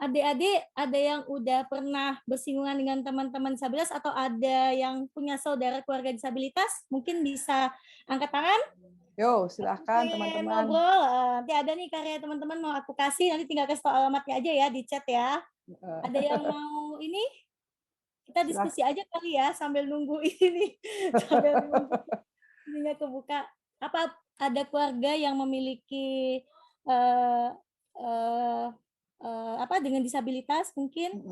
adik-adik ada yang udah pernah bersinggungan dengan teman-teman disabilitas atau ada yang punya saudara keluarga disabilitas? Mungkin bisa angkat tangan. Yo, silahkan teman-teman. Ngobrol. Nanti ada nih karya teman-teman mau aku kasih, nanti tinggal kasih tau alamatnya aja ya di chat ya. Ada yang mau ini? Kita diskusi aja kali ya sambil nunggu ini. Sambil nunggu ininya kebuka. Apa ada keluarga yang memiliki apa dengan disabilitas mungkin?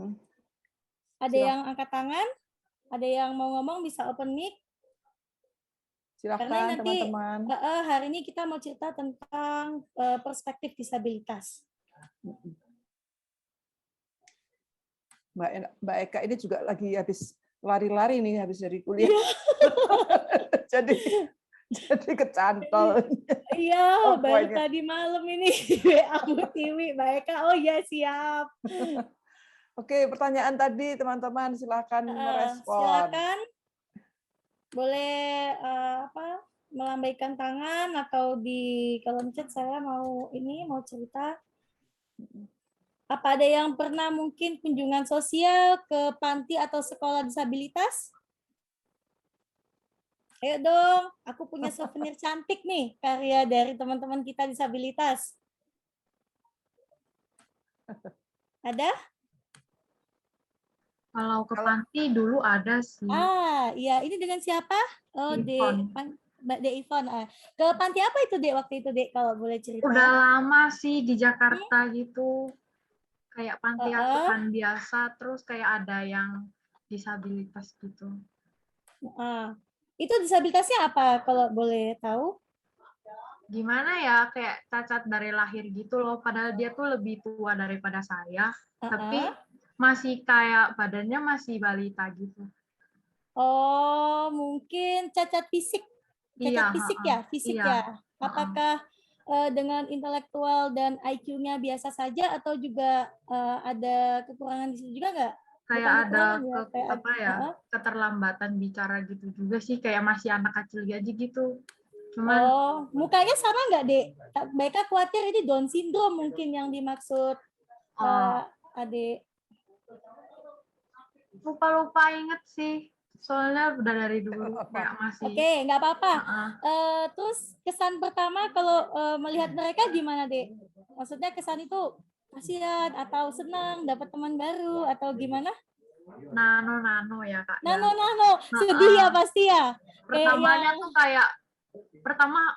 Ada yang angkat tangan? Ada yang mau ngomong bisa open mic? Karena Silakan nanti teman-teman. hari ini kita mau cerita tentang perspektif disabilitas. Mbak Eka ini juga lagi habis lari-lari nih habis dari kuliah. jadi kecantol. Iya, baru tadi malam ini aku Tiwi, Mbak Eka. Oh iya, siap. Oke, pertanyaan tadi teman-teman silakan merespon. Silakan. Boleh melambaikan tangan atau di kolom chat saya mau cerita. Apa ada yang pernah mungkin kunjungan sosial ke panti atau sekolah disabilitas? Ayo dong, aku punya souvenir cantik nih, karya dari teman-teman kita disabilitas. Ada? Kalau ke panti dulu ada sih. Iya. Ini dengan siapa? Oh, Mbak De Ivon. Ke panti apa itu, Dek, waktu itu, Dek, kalau boleh cerita? Udah lama sih di Jakarta gitu. Kayak panti asuhan biasa, terus kayak ada yang disabilitas gitu. Itu disabilitasnya apa kalau boleh tahu? Gimana ya, kayak cacat dari lahir gitu loh. Padahal dia tuh lebih tua daripada saya. Tapi masih kayak badannya masih balita gitu. Oh, mungkin cacat fisik. Cacat fisik ya? Fisik ya? Apakah dengan intelektual dan IQ-nya biasa saja atau juga ada kekurangan di situ juga nggak? Kayak ada keterlambatan bicara gitu juga sih, kayak masih anak kecil aja gitu. Cuman mukanya sama nggak, Dek? Mereka khawatir ini Down syndrome mungkin yang dimaksud Adik. Lupa inget sih. Soalnya udah dari dulu kayak masih. Oke, nggak apa-apa. Terus kesan pertama kalau melihat mereka gimana, Dek? Maksudnya kesan itu kasihan atau senang dapat teman baru atau gimana? Nano ya, Kak. Nano. Sedih ya pasti ya. Pertamanya tuh kayak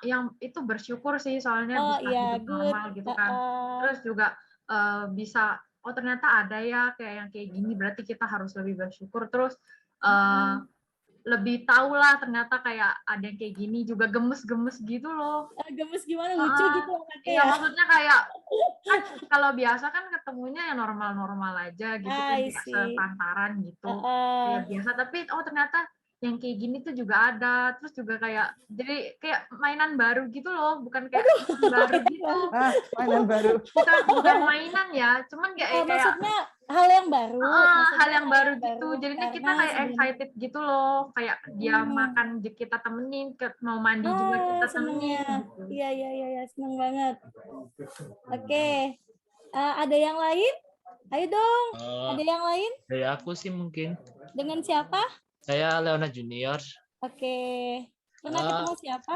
yang itu bersyukur sih, soalnya bisa hidup normal gitu kan. Terus juga bisa ternyata ada ya kayak yang kayak gini, berarti kita harus lebih bersyukur. Terus lebih tahu lah ternyata kayak ada yang kayak gini juga, gemes-gemes gitu loh. Gemes gimana? Lucu gitu anaknya ya? Maksudnya kayak kan kalau biasa kan ketemunya yang normal-normal aja gitu kan, kayak sepantaran gitu. Kayak biasa, tapi ternyata yang kayak gini tuh juga ada. Terus juga kayak jadi kayak mainan baru gitu loh, bukan kayak baru gitu. Mainan baru. Bukan mainan ya, cuman kayak maksudnya hal yang baru. Hal yang baru gitu. Jadinya kita kayak excited gitu loh, kayak dia makan kita temenin, mau mandi juga kita temenin. Gitu. Iya, seneng banget. Oke. Ada yang lain? Ayo dong. Ada yang lain? Dari aku sih mungkin. Dengan siapa? Saya Leona Junior. Oke. Pernah ketemu siapa?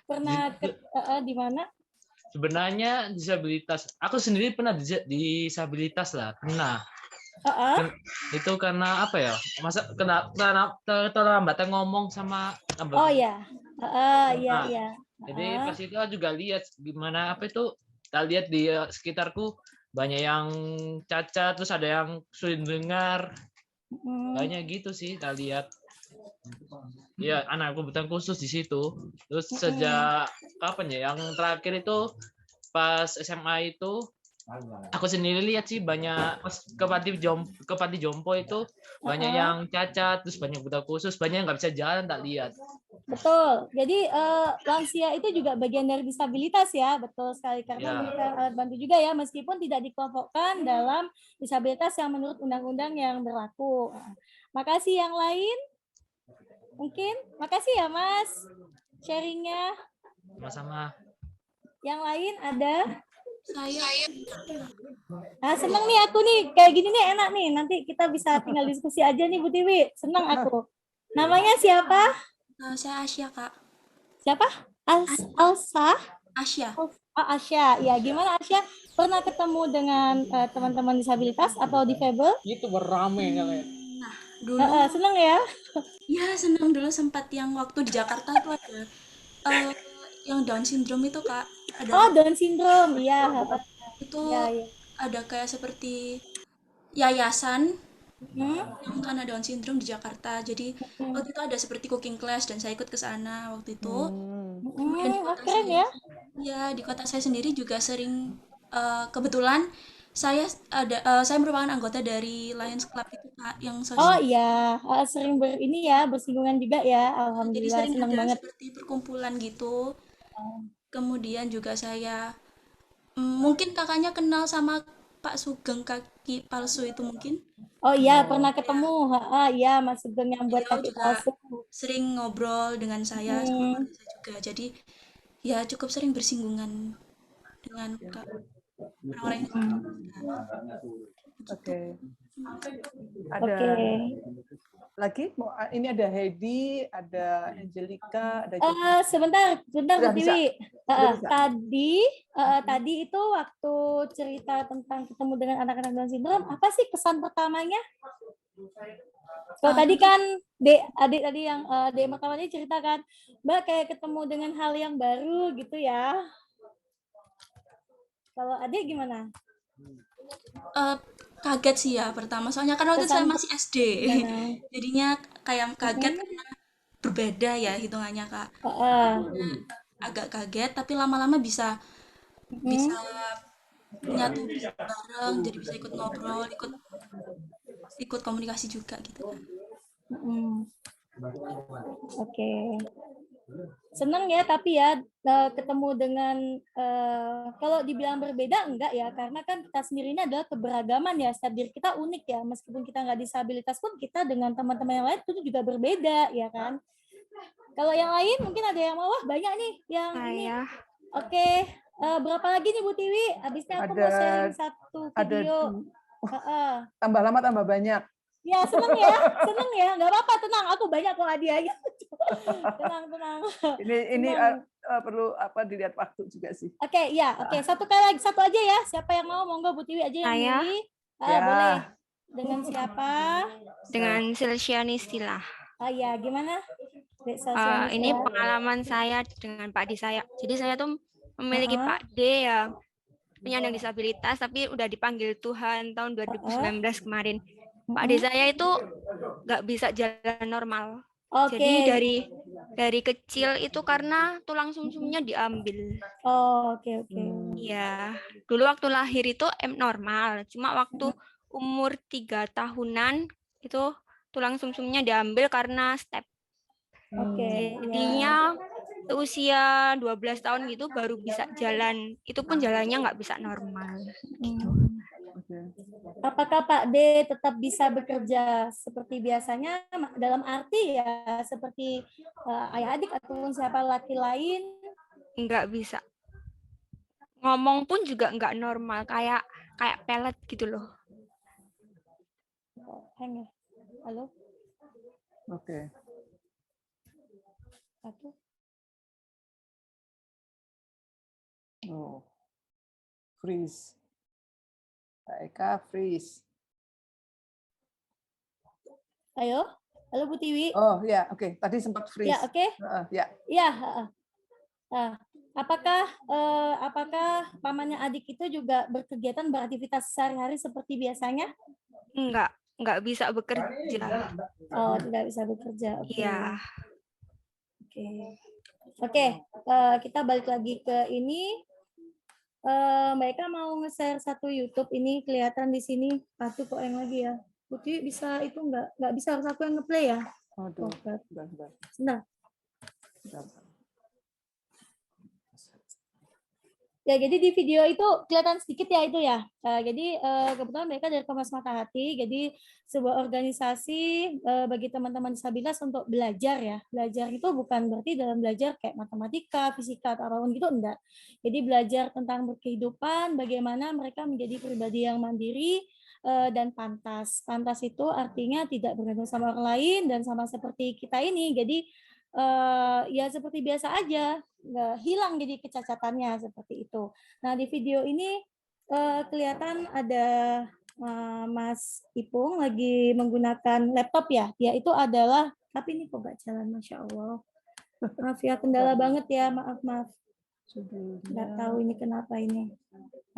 Pernah di mana? Sebenarnya disabilitas. Aku sendiri pernah disabilitas lah, pernah. Itu karena apa ya? Masa karena terlambatan ngomong sama. Iya. Iya. Jadi pas itu juga lihat gimana apa itu. Kita lihat di sekitarku banyak yang cacat, terus ada yang sulit dengar. Banyak gitu sih kita lihat. Iya, anak kebutuhan khusus di situ. Terus sejak kapan ya? Yang terakhir itu pas SMA itu aku sendiri lihat sih banyak ke panti jompo itu banyak yang cacat, terus banyak kebutuhan khusus, banyak yang nggak bisa jalan, tak lihat. Betul. Jadi lansia itu juga bagian dari disabilitas ya, betul sekali, karena memberikan alat bantu juga ya, meskipun tidak dikelompokkan dalam disabilitas yang menurut undang-undang yang berlaku. Makasih yang lain. Mungkin, makasih ya Mas sharingnya. Sama-sama. Yang lain ada? Saya Nah, seneng nih aku nih. Kayak gini nih enak nih. Nanti kita bisa tinggal diskusi aja nih Bu Tiwi. Seneng aku. Namanya siapa? saya Asia, Kak. Siapa? Alsa? Asia. Oh, Asya. Ya, gimana Asya? Pernah ketemu dengan teman-teman disabilitas atau difabel? Itu berame kalian. Nah, dulu Seneng ya? ya senang dulu sempat yang waktu di Jakarta itu ada yang Down syndrome itu, Kak. Oh, Ada Down syndrome. Iya. itu Ya, ya. ada kayak seperti yayasan Hmm? yang untuk anak Down syndrome di Jakarta. Jadi waktu itu ada seperti cooking class dan saya ikut ke sana waktu itu. Kemudian di kota Keren saya, ya? ya di kota saya sendiri juga sering kebetulan saya merupakan anggota dari Lions Club itu, Kak, yang Oh sosial. iya, sering ini ya, bersinggungan juga ya. Jadi Alhamdulillah, sering senang ada banget. seperti perkumpulan gitu. Kemudian juga saya mungkin kakaknya kenal sama Pak Sugeng kaki palsu itu mungkin. Oh iya, pernah ketemu. Iya, Mas Sugeng yang buat Beliau kaki juga palsu. sering ngobrol dengan saya sama Hmm, keluarga saya juga. Jadi ya cukup sering bersinggungan dengan orang-orang yang Oke. Oke. Ada lagi? Ini ada Heidi, ada Angelica, ada juga. Sebentar Bu Sudah bisa? Tiwi. Sudah bisa? Tadi itu waktu cerita tentang ketemu dengan anak-anak Down syndrome, apa sih kesan pertamanya? Kalau tadi kan adik tadi yang adik pertamanya ceritakan, Mbak kayak ketemu dengan hal yang baru gitu ya. Kalau adik gimana? Kaget sih ya pertama, soalnya kan waktu itu saya masih SD. Jadinya kayak kaget karena berbeda ya hitungannya, Kak. Agak kaget, tapi lama-lama bisa nyatu bareng, jadi bisa ikut ngobrol, ikut komunikasi juga gitu kan. Oke. Seneng ya, tapi ya ketemu dengan kalau dibilang berbeda enggak ya, karena kan kita sendiri ini adalah keberagaman ya, setiap diri kita unik ya, meskipun kita nggak disabilitas pun kita dengan teman-teman yang lain itu juga berbeda ya kan. Kalau yang lain mungkin ada yang mau, wah banyak nih yang ini. Oke, berapa lagi nih Bu Tiwi? Habisnya aku mau sharing satu video. Tambah lama tambah banyak. Ya seneng ya, nggak apa-apa, tenang, aku banyak kok hadiahnya. Tenang. Ini perlu dilihat waktu juga sih. Oke, satu aja ya. Siapa yang mau, monggo Bu Tiwi aja yang milih. Boleh. Dengan siapa? Dengan Silsiani Stila. Oh ya, gimana? Ini pengalaman saya dengan Pak D saya. Jadi saya tuh memiliki Pak D ya, penyandang disabilitas, tapi udah dipanggil Tuhan tahun 2019 kemarin. Pak D saya itu nggak bisa jalan normal. Jadi dari kecil itu karena tulang sumsumnya diambil. Oke. Iya, dulu waktu lahir itu normal, cuma waktu umur 3 tahunan itu tulang sumsumnya diambil karena step. Jadinya usia 12 tahun gitu baru bisa jalan. Itu pun jalannya nggak bisa normal. Gitu. Apakah Pak D tetap bisa bekerja seperti biasanya dalam arti ya seperti ayah adik ataupun siapa laki lain? Nggak bisa. Ngomong pun juga nggak normal, kayak pelet gitu loh. Halo? Oke. Freeze. Kak Eka freeze. Ayo, halo Bu Tiwi. Oh ya, oke. Tadi sempat freeze. Ya, oke. Ya. Apakah pamannya adik itu juga berkegiatan beraktivitas sehari-hari seperti biasanya? Nggak bisa bekerja. Oh, tidak bisa bekerja. Iya. Oke. Kita balik lagi ke ini. Mbak Eka mau nge-share satu YouTube ini kelihatan di sini. Satu kok yang lagi ya. Putih bisa itu nggak bisa, harus aku yang nge-play ya. Sebentar. Ya, jadi di video itu kelihatan sedikit ya itu ya. Jadi kebetulan mereka dari Komnas Mata Hati, jadi sebuah organisasi bagi teman-teman disabilitas untuk belajar ya. Belajar itu bukan berarti dalam belajar kayak matematika, fisika, atau apapun gitu, enggak. Jadi belajar tentang berkehidupan, bagaimana mereka menjadi pribadi yang mandiri dan pantas. Pantas itu artinya tidak bergantung sama orang lain dan sama seperti kita ini. Jadi ya seperti biasa aja, nggak hilang jadi kecacatannya seperti itu. Nah di video ini kelihatan ada Mas Ipung lagi menggunakan laptop ya. Dia itu adalah, tapi ini kok nggak jalan, Masya Allah. Maaf ya, kendala banget ya, maaf. Nggak tahu ini kenapa ini.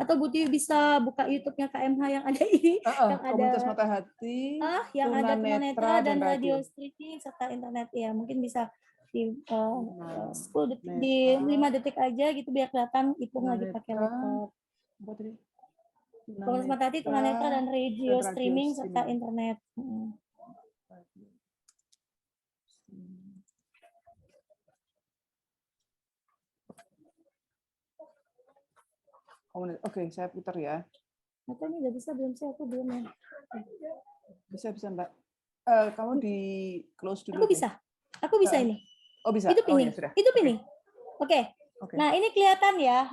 Atau Buti bisa buka YouTube-nya KMH yang ada ini, yang ada Komunitas Mata Hati, yang ada tunanetra dan radio radio. streaming serta internet ya. Mungkin bisa di 10 detik, di 5 detik aja gitu biar kelihatan Ipung lagi pakai laptop. Komunitas Mata Hati, tunanetra dan radio streaming serta internet. Oke, saya putar ya. Atau ini udah bisa belum sih? Aku belum ya. Bisa Mbak. Kamu di close dulu. Aku bisa ini. Oh bisa. Hidup ini. Ya, Hidup ini. Oke. Okay. Nah ini kelihatan ya,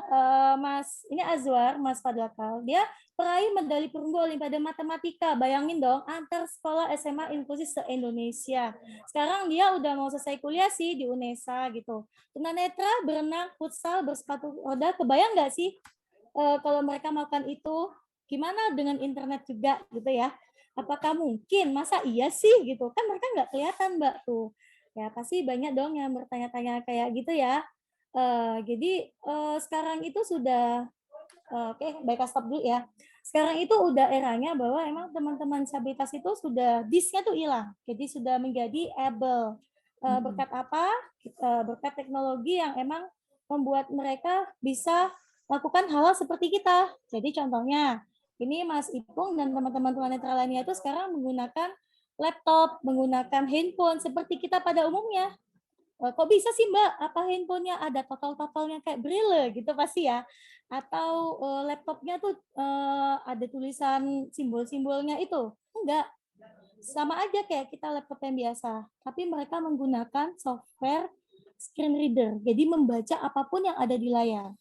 Mas. Ini Azwar, Mas Fadlakal. Dia peraih medali perunggu Olimpiade Matematika. Bayangin dong, antar sekolah SMA inklusif se-Indonesia. Sekarang dia udah mau selesai kuliah sih di UNESA gitu. Tunanetra, berenang, futsal, bersepatu roda. Kebayang nggak sih kalau mereka melakukan itu? Gimana dengan internet juga gitu ya? Apakah mungkin? Masa iya sih gitu? Kan mereka nggak kelihatan Mbak tuh. Ya pasti banyak dong yang bertanya-tanya kayak gitu ya. Jadi sekarang itu sudah oke, baik, stop dulu ya. Sekarang itu udah eranya bahwa emang teman-teman disabilitas itu sudah disknya tuh hilang. Jadi sudah menjadi able. Berkat apa? Berkat teknologi yang emang membuat mereka bisa lakukan hal seperti kita. Jadi contohnya, ini Mas Ipung dan teman-teman tunanetra lainnya itu sekarang menggunakan laptop, menggunakan handphone seperti kita pada umumnya. Kok bisa sih Mbak? Apa handphonenya ada total-totalnya kayak Braille gitu pasti ya? Atau laptopnya tuh ada tulisan simbol-simbolnya itu? Enggak. Sama aja kayak kita laptop yang biasa. Tapi mereka menggunakan software screen reader. Jadi membaca apapun yang ada di layar.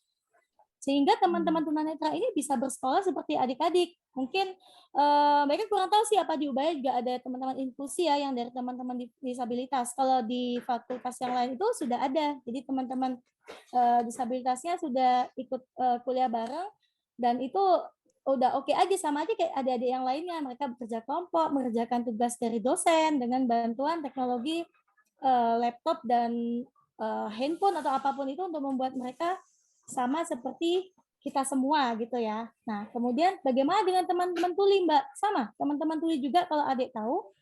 Sehingga teman-teman tunanetra ini bisa bersekolah seperti adik-adik. Mungkin mereka kurang tahu sih apa di Ubaya juga ada teman-teman inklusi ya yang dari teman-teman disabilitas. Kalau di fakultas yang lain itu sudah ada. Jadi teman-teman disabilitasnya sudah ikut kuliah bareng dan itu udah oke aja, sama aja kayak adik-adik yang lainnya. Mereka bekerja kelompok, mengerjakan tugas dari dosen dengan bantuan teknologi laptop dan handphone atau apapun itu untuk membuat mereka sama seperti kita semua gitu ya. Nah, kemudian bagaimana dengan teman-teman tuli, Mbak? Sama, teman-teman tuli juga kalau adik tahu,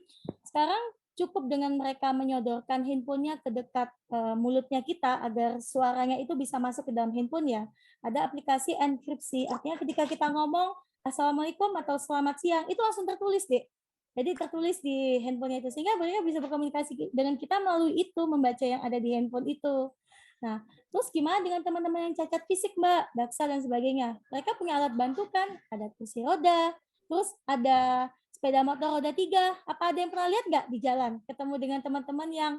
sekarang cukup dengan mereka menyodorkan handphonenya ke dekat mulutnya kita agar suaranya itu bisa masuk ke dalam handphone ya. Ada aplikasi enkripsi, artinya ketika kita ngomong Assalamualaikum atau selamat siang, itu langsung tertulis, Dek. Jadi tertulis di handphonenya itu, sehingga mereka bisa berkomunikasi dengan kita melalui itu, membaca yang ada di handphone itu. Nah, terus gimana dengan teman-teman yang cacat fisik, Mbak, daksa dan sebagainya? Mereka punya alat bantu kan? Ada kursi roda, terus ada sepeda motor roda 3. Apa ada yang pernah lihat nggak di jalan? Ketemu dengan teman-teman yang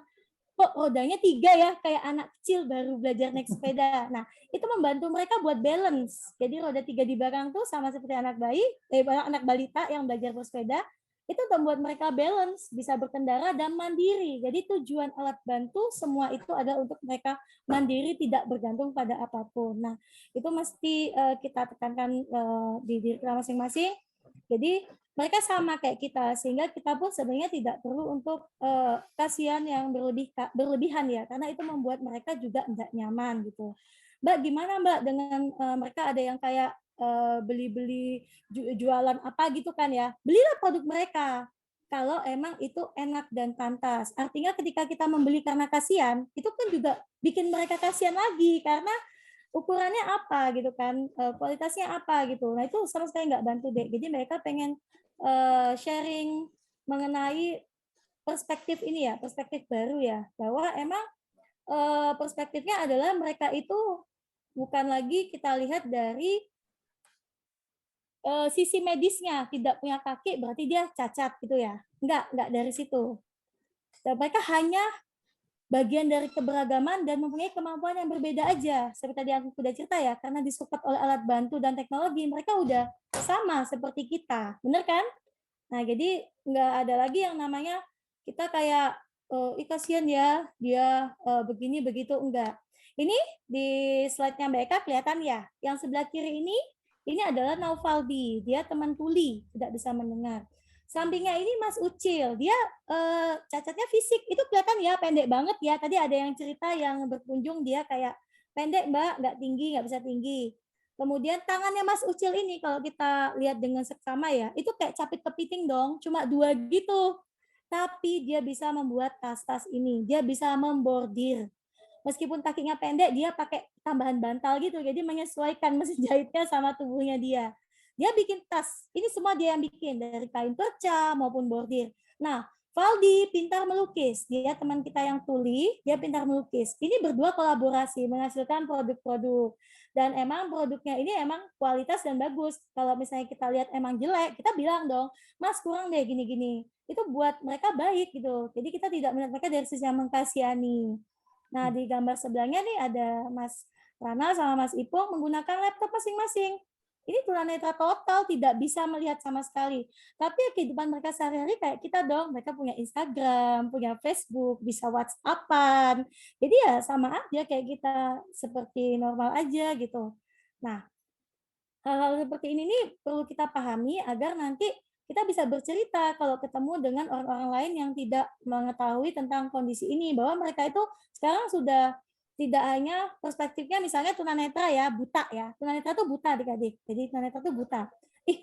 kok rodanya 3 ya, kayak anak kecil baru belajar naik sepeda. Nah, itu membantu mereka buat balance. Jadi roda 3 di belakang tuh sama seperti anak bayi, anak balita yang belajar bersepeda, itu membuat mereka balance, bisa berkendara dan mandiri. Jadi tujuan alat bantu semua itu adalah untuk mereka mandiri, tidak bergantung pada apapun. Nah, itu mesti kita tekankan di diri kita masing-masing. Jadi mereka sama kayak kita, sehingga kita pun sebenarnya tidak perlu untuk kasihan yang berlebihan ya, karena itu membuat mereka juga tidak nyaman gitu. Mbak, gimana Mbak dengan mereka ada yang kayak beli-beli jualan apa gitu kan ya, belilah produk mereka kalau emang itu enak dan pantas. Artinya ketika kita membeli karena kasihan, itu kan juga bikin mereka kasihan lagi karena ukurannya apa gitu kan, kualitasnya apa gitu. Nah itu sama sekali nggak bantu deh. Jadi mereka pengen sharing mengenai perspektif ini ya, perspektif baru ya, bahwa emang perspektifnya adalah mereka itu bukan lagi kita lihat dari sisi medisnya, tidak punya kaki berarti dia cacat gitu ya. Enggak dari situ. Dan mereka hanya bagian dari keberagaman dan mempunyai kemampuan yang berbeda aja. Seperti tadi aku sudah cerita ya, karena disupport oleh alat bantu dan teknologi, mereka udah sama seperti kita. Bener kan? Nah, jadi nggak ada lagi yang namanya kita kayak, kasihan ya, dia begini, begitu, enggak. Ini di slide-nya Mbak Eka kelihatan ya, yang sebelah kiri ini adalah Naufaldi, dia teman tuli, tidak bisa mendengar. Sampingnya ini Mas Ucil, dia cacatnya fisik, itu kelihatan ya, pendek banget ya. Tadi ada yang cerita yang berkunjung dia kayak pendek Mbak, nggak tinggi, nggak bisa tinggi. Kemudian tangannya Mas Ucil ini kalau kita lihat dengan seksama ya, itu kayak capit kepiting dong, cuma 2 gitu. Tapi dia bisa membuat tas-tas ini, dia bisa membordir. Meskipun kakinya pendek, dia pakai tambahan bantal gitu, jadi menyesuaikan mesin jahitnya sama tubuhnya dia. Dia bikin tas, ini semua dia yang bikin, dari kain perca maupun bordir. Nah, Valdi pintar melukis, dia teman kita yang tuli, dia pintar melukis. Ini berdua kolaborasi, menghasilkan produk-produk. Dan emang produknya ini emang kualitas dan bagus. Kalau misalnya kita lihat emang jelek, kita bilang dong, Mas kurang deh gini-gini. Itu buat mereka baik gitu. Jadi kita tidak melihat mereka dari sisi yang mengkasihani. Nah, di gambar sebelahnya nih ada Mas Rana sama Mas Ipong menggunakan laptop masing-masing. Ini tunanetra total, tidak bisa melihat sama sekali. Tapi ya kehidupan mereka sehari-hari kayak kita dong. Mereka punya Instagram, punya Facebook, bisa WhatsApp-an. Jadi ya sama aja kayak kita, seperti normal aja gitu. Nah, hal-hal seperti ini nih perlu kita pahami agar nanti kita bisa bercerita kalau ketemu dengan orang-orang lain yang tidak mengetahui tentang kondisi ini, bahwa mereka itu sekarang sudah tidak hanya perspektifnya misalnya tunanetra ya, buta ya. Tunanetra itu buta adik-adik. Jadi tunanetra itu buta.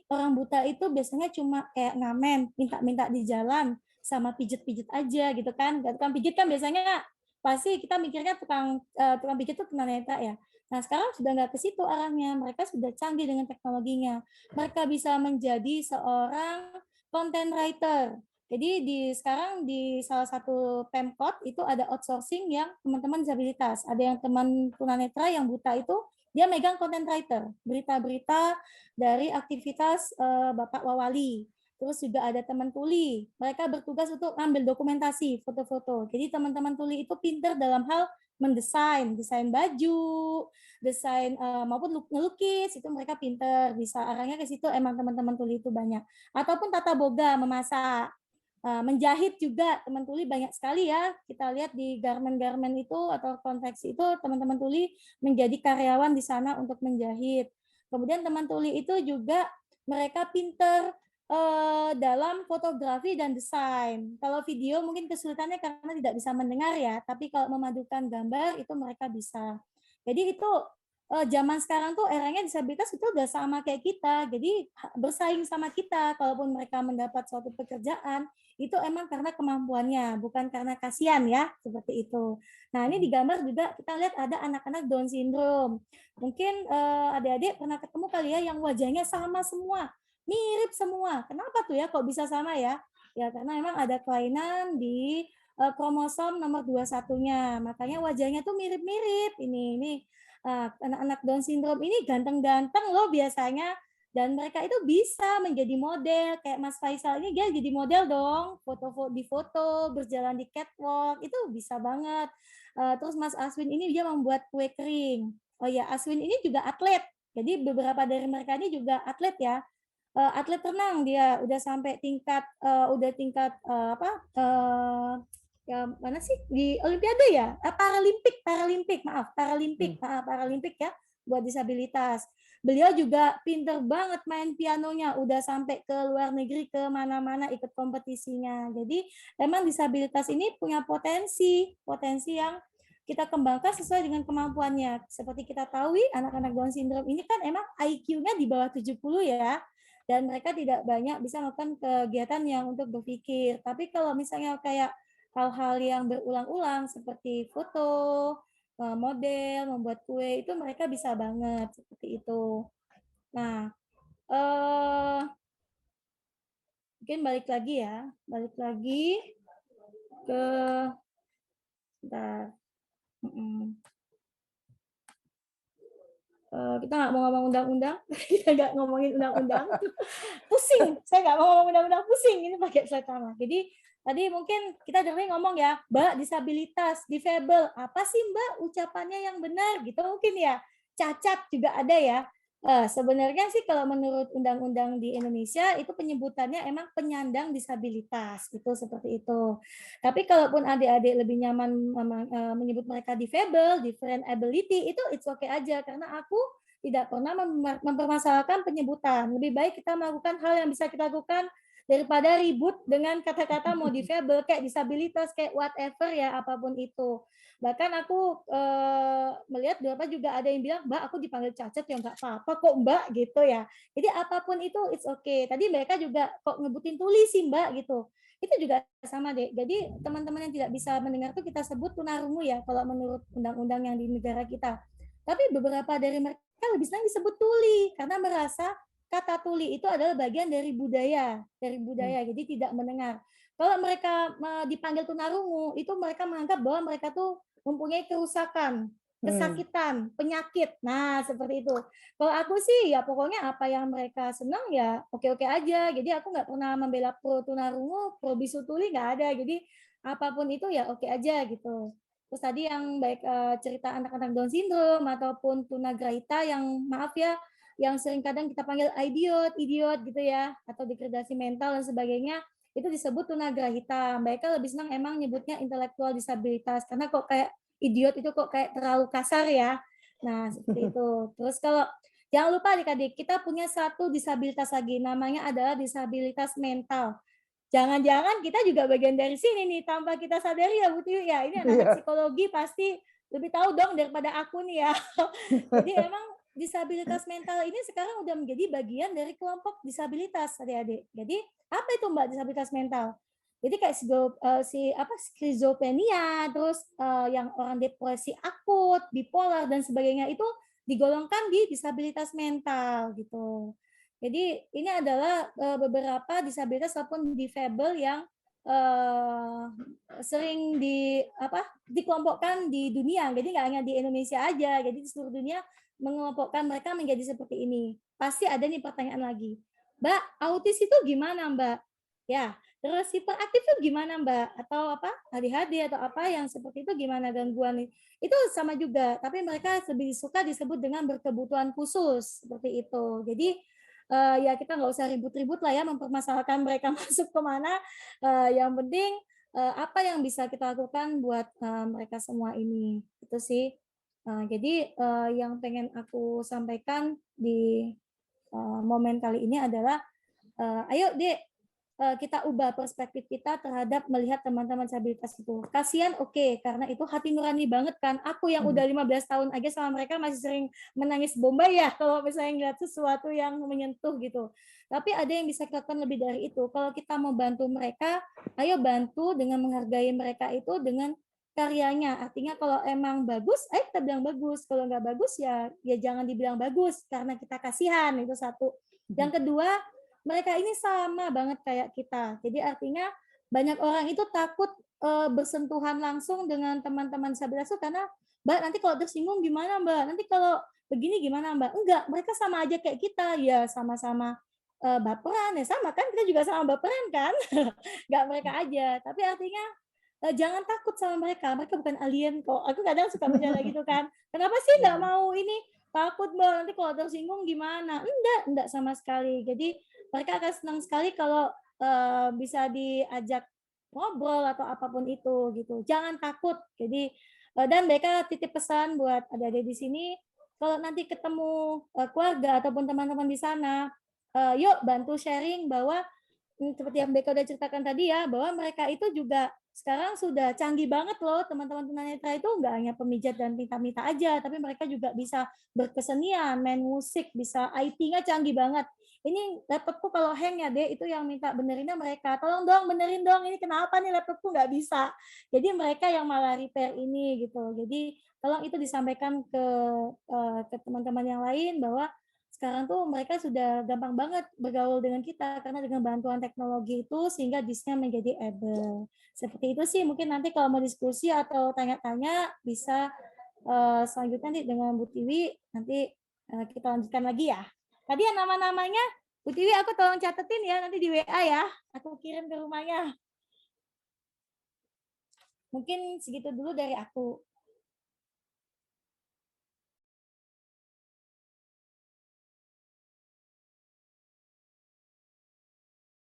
Orang buta itu biasanya cuma kayak ngamen, minta-minta di jalan, sama pijet-pijet aja gitu kan. Tukang pijet kan biasanya pasti kita mikirnya tukang pijet itu tunanetra ya. Nah, sekarang sudah nggak ke situ arahnya. Mereka sudah canggih dengan teknologinya. Mereka bisa menjadi seorang content writer. Jadi sekarang di salah satu Pemkot itu ada outsourcing yang teman-teman disabilitas. Ada yang teman tunanetra yang buta itu dia megang content writer, berita-berita dari aktivitas Bapak Wawali. Terus juga ada teman tuli. Mereka bertugas untuk ambil dokumentasi, foto-foto. Jadi teman-teman tuli itu pintar dalam hal mendesain, desain baju, desain maupun ngelukis, itu mereka pintar, bisa arahnya ke situ. Emang teman-teman tuli itu banyak. Ataupun tata boga, memasak, menjahit juga teman tuli banyak sekali ya. Kita lihat di garmen-garmen itu atau konveksi itu teman-teman tuli menjadi karyawan di sana untuk menjahit. Kemudian teman tuli itu juga mereka pintar dalam fotografi dan desain. Kalau video mungkin kesulitannya karena tidak bisa mendengar ya, tapi kalau memadukan gambar itu mereka bisa. Jadi itu zaman sekarang tuh eranya disabilitas itu udah sama kayak kita, jadi bersaing sama kita. Kalaupun mereka mendapat suatu pekerjaan, itu emang karena kemampuannya, bukan karena kasihan ya, seperti itu. Nah, ini di gambar juga kita lihat ada anak-anak Down syndrome. Mungkin adik-adik pernah ketemu kali ya yang wajahnya sama semua, mirip semua. Kenapa tuh ya kok bisa sama ya? Ya karena memang ada kelainan di kromosom nomor 21-nya. Makanya wajahnya tuh mirip-mirip. Ini anak-anak Down syndrome ini ganteng-ganteng loh biasanya, dan mereka itu bisa menjadi model kayak Mas Faisal ini, dia jadi model dong, foto berjalan di catwalk itu bisa banget. Terus Mas Aswin ini dia membuat kue kering. Oh ya, Aswin ini juga atlet, jadi beberapa dari mereka ini juga atlet ya. Atlet renang, dia udah sampai tingkat ya mana sih di Olimpiade ya? Paralimpik ya, buat disabilitas. Beliau juga pinter banget main pianonya, udah sampai ke luar negeri, ke mana-mana ikut kompetisinya. Jadi emang disabilitas ini punya potensi yang kita kembangkan sesuai dengan kemampuannya. Seperti kita tahu, anak-anak Down syndrome ini kan emang IQ-nya di bawah 70 ya. Dan mereka tidak banyak bisa melakukan kegiatan yang untuk berpikir. Tapi kalau misalnya kayak hal-hal yang berulang-ulang seperti foto, model, membuat kue, itu mereka bisa banget seperti itu. Nah, mungkin balik lagi ke bentar. kita nggak mau ngomong undang-undang, kita nggak ngomongin undang-undang, pusing, saya nggak mau ngomong undang-undang, pusing, ini pakai pertama. Jadi tadi mungkin kita dari ngomong ya, Mbak, disabilitas, difabel, apa sih Mbak ucapannya yang benar gitu mungkin ya, cacat juga ada ya. Sebenarnya sih kalau menurut undang-undang di Indonesia itu penyebutannya emang penyandang disabilitas, itu seperti itu. Tapi kalaupun adik-adik lebih nyaman menyebut mereka difabel, different ability, itu it's okay aja karena aku tidak pernah mempermasalahkan penyebutan. Lebih baik kita melakukan hal yang bisa kita lakukan daripada ribut dengan kata-kata mau difabel, kayak disabilitas, kayak whatever ya, apapun itu. Bahkan aku melihat beberapa juga ada yang bilang, Mbak, aku dipanggil cacat ya nggak apa-apa kok Mbak, gitu ya. Jadi apapun itu it's okay. Tadi mereka juga kok ngebutin tulis sih Mbak, gitu. Itu juga sama deh. Jadi teman-teman yang tidak bisa mendengar itu kita sebut tunarungu ya, kalau menurut undang-undang yang di negara kita. Tapi beberapa dari mereka lebih senang disebut tuli, karena merasa kata tuli itu adalah bagian dari budaya, jadi tidak mendengar. Kalau mereka dipanggil tunarungu, itu mereka menganggap bahwa mereka tuh mempunyai kerusakan, kesakitan, penyakit. Nah, seperti itu. Kalau aku sih ya pokoknya apa yang mereka senang ya oke-oke aja. Jadi aku nggak pernah membela pro tunarungu, pro bisu tuli, nggak ada. Jadi apapun itu ya oke aja gitu. Terus tadi yang baik cerita anak-anak Down syndrome ataupun tunagrahita yang maaf ya, yang sering kadang kita panggil idiot gitu ya, atau degradasi mental dan sebagainya, itu disebut tunagrahita. Mereka lebih senang emang nyebutnya intelektual disabilitas karena kok kayak idiot itu kok kayak terlalu kasar ya. Nah, seperti itu. Terus kalau jangan lupa adik-adik, kita punya satu disabilitas lagi, namanya adalah disabilitas mental. Jangan-jangan kita juga bagian dari sini nih, tanpa kita sadari ya Bu Tiwi ya. Ini anak psikologi pasti lebih tahu dong daripada aku nih ya. Jadi emang disabilitas mental ini sekarang udah menjadi bagian dari kelompok disabilitas adik-adik. Jadi apa itu Mbak disabilitas mental? Jadi kayak skizofrenia, terus yang orang depresi akut, bipolar dan sebagainya itu digolongkan di disabilitas mental gitu. Jadi ini adalah beberapa disabilitas ataupun difabel yang sering dikelompokkan di dunia. Jadi nggak hanya di Indonesia aja, jadi di seluruh dunia mengelompokkan mereka menjadi seperti ini. Pasti ada nih pertanyaan lagi. Mbak, autis itu gimana, Mbak? Ya, terus hiperaktif itu gimana, Mbak? Atau apa? ADHD atau apa yang seperti itu gimana gangguan? Itu sama juga, tapi mereka lebih suka disebut dengan berkebutuhan khusus seperti itu. Jadi ya kita nggak usah ribut-ribut lah ya mempermasalahkan mereka masuk kemana. Yang penting apa yang bisa kita lakukan buat mereka semua ini. Itu sih. Jadi yang pengen aku sampaikan di momen kali ini adalah ayo Dek, kita ubah perspektif kita terhadap melihat teman-teman disabilitas itu. Kasihan oke, karena itu hati nurani banget kan. Aku yang udah 15 tahun aja sama mereka masih sering menangis bombay ya kalau misalnya ngeliat sesuatu yang menyentuh gitu. Tapi ada yang bisa kita lakukan lebih dari itu. Kalau kita mau bantu mereka, ayo bantu dengan menghargai mereka itu dengan karyanya. Artinya kalau emang bagus, ayo kita bilang bagus. Kalau nggak bagus ya jangan dibilang bagus karena kita kasihan, itu satu. Yang kedua, mereka ini sama banget kayak kita. Jadi artinya banyak orang itu takut bersentuhan langsung dengan teman-teman disabilitas itu karena Mbak nanti kalau tersinggung gimana Mbak? Nanti kalau begini gimana Mbak? Enggak, mereka sama aja kayak kita. Ya sama-sama baperan ya sama kan, kita juga sama baperan kan. Enggak mereka aja. Tapi artinya jangan takut sama mereka bukan alien kok. Aku kadang suka bercanda gitu kan. Kenapa sih nggak mau ini? Takut Mbak, nanti kalau tersinggung gimana? Enggak sama sekali. Jadi mereka akan senang sekali kalau bisa diajak ngobrol atau apapun itu gitu. Jangan takut. Jadi dan mereka titip pesan buat adik-adik di sini, kalau nanti ketemu keluarga ataupun teman-teman di sana, yuk bantu sharing bahwa seperti yang Beka udah ceritakan tadi ya, bahwa mereka itu juga sekarang sudah canggih banget loh, teman-teman tunanetra itu nggak hanya pemijat dan minta-minta aja, tapi mereka juga bisa berkesenian, main musik, bisa IT-nya canggih banget. Ini laptopku kalau hang ya deh, itu yang minta benerinnya mereka. Tolong dong, benerin dong, ini kenapa nih laptopku nggak bisa. Jadi mereka yang malah repair ini gitu. Jadi tolong itu disampaikan ke teman-teman yang lain bahwa sekarang tuh mereka sudah gampang banget bergaul dengan kita karena dengan bantuan teknologi itu sehingga disnya menjadi able. Seperti itu sih, mungkin nanti kalau mau diskusi atau tanya-tanya bisa selanjutnya nih dengan Bu Tiwi, nanti Kita lanjutkan lagi ya. Tadi yang nama-namanya, Bu Tiwi aku tolong catetin ya, nanti di WA ya. Aku kirim ke rumahnya. Mungkin segitu dulu dari aku.